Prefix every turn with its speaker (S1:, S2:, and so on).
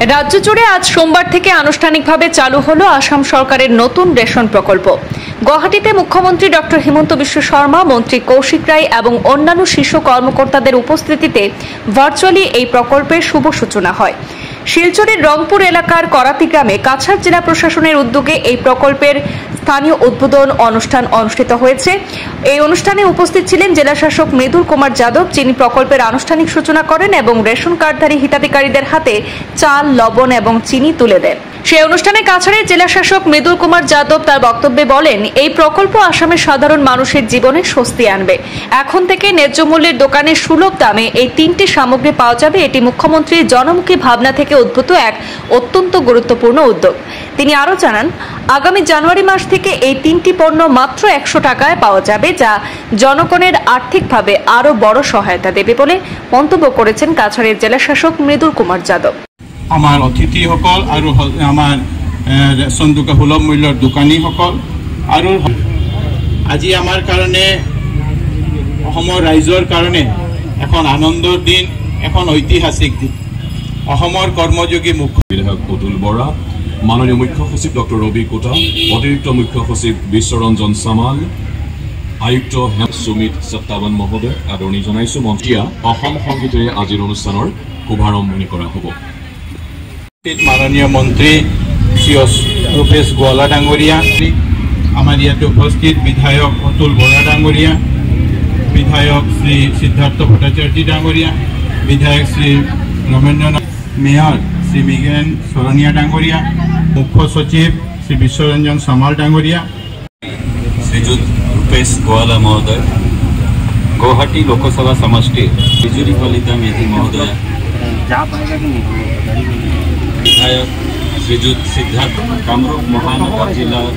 S1: রাজ্য জুড়ে আজ সোমবার থেকে আনুষ্ঠানিকভাবে চালু হলো আসাম সরকারের নতুন রেশন প্রকল্প। গুয়াহাটিতে মুখ্যমন্ত্রী ডক্টর হিমন্ত বিশ্ব শর্মা, মন্ত্রী কৌশিক রায় এবং অন্যান্য শীর্ষ কর্মকর্তাদের উপস্থিতিতে ভার্চুয়ালি এই প্রকল্পের শুভ সূচনা হয়। শিলচরের রংপুর এলাকার করাতি গ্রামে কাছাড় জেলা প্রশাসনের উদ্যোগে এই প্রকল্পের স্থানীয় উদ্বোধন অনুষ্ঠান অনুষ্ঠিত হয়েছে। এই অনুষ্ঠানে উপস্থিত ছিলেন জেলাশাসক মৃদুল কুমার যাদব, যিনি প্রকল্পের আনুষ্ঠানিক সূচনা করেন এবং রেশন কার্ডধারী হিতাধিকারীদের হাতে চাল, লবণ এবং চিনি তুলে দেন। সেই অনুষ্ঠানে কাছাড়ের জেলাশাসক মৃদুল কুমার যাদব তার বক্তব্যে বলেন, এই প্রকল্প আসামের সাধারণ মানুষের জীবনে স্বস্তি আনবে। এখন থেকে ন্যায্য মূল্যের দোকানে সুলভ দামে এই তিনটি সামগ্রী পাওয়া যাবে। এটি মুখ্যমন্ত্রীর জনমুখী ভাবনা থেকে উদ্ভূত এক অত্যন্ত গুরুত্বপূর্ণ উদ্যোগ। তিনি আরও জানান, আগামী জানুয়ারি মাস থেকে এই তিনটি পণ্য মাত্র 100 টাকায় পাওয়া যাবে, যা জনগণের আর্থিকভাবে আরও বড় সহায়তা দেবে বলে মন্তব্য করেছেন কাছাড়ের জেলাশাসক মৃদুল কুমার যাদব।
S2: আমার অতিথিসকল আৰু আমাৰ ৰেচন দোকান সুলভ মূল্যৰ দোকানীসকল আৰু আজি আমাৰ কাৰণে অসমৰ ৰাইজৰ কাৰণে এখন আনন্দৰ দিন, এখন ঐতিহাসিক দিন। অসমৰ কৰ্মযোগী মুখ্য
S3: বিধায়ক অতুল বৰা, মাননীয় মুখ্য সচিব ডক্টৰ ৰবি কোটা, অতিৰিক্ত মুখ্য সচিব বিশ্বৰঞ্জন সামাল, আয়ুক্ত সুমিত সত্তাৱান মহোদয় আদৰণি জনাইছো। মন্ত্ৰীয়া অসম সংগীতেৰে আজিৰ অনুষ্ঠানৰ শুভাৰম্ভণি কৰা হ'ব।
S2: মাননীয় মন্ত্ৰী শ্ৰী ৰূপেশ গোৱালা ডাঙৰীয়া, আমাৰ ইয়াতে উপস্থিত বিধায়ক অতুল বৰা ডাঙৰীয়া, বিধায়ক শ্ৰী সিদ্ধাৰ্থ ভট্টাচাৰ্য ডাঙৰীয়া, বিধায়ক শ্ৰী ৰমেন্দ্ৰনাথ, মেয়ৰ শ্ৰী মৃগেন চৰণীয়া ডাঙৰীয়া, মুখ্য সচিব শ্ৰী বিশ্বৰঞ্জন সামাল ডাঙৰীয়া,
S4: শ্ৰীযুত ৰূপেশ গোৱালা মহোদয়, গুৱাহাটী লোকসভা সমষ্টিৰ বিজুলী কলিতা মেধি মহোদয়, বিধায়ক শ্ৰীযুত সিদ্ধাৰ্থ, কামৰূপ মহানগৰ জিলাৰ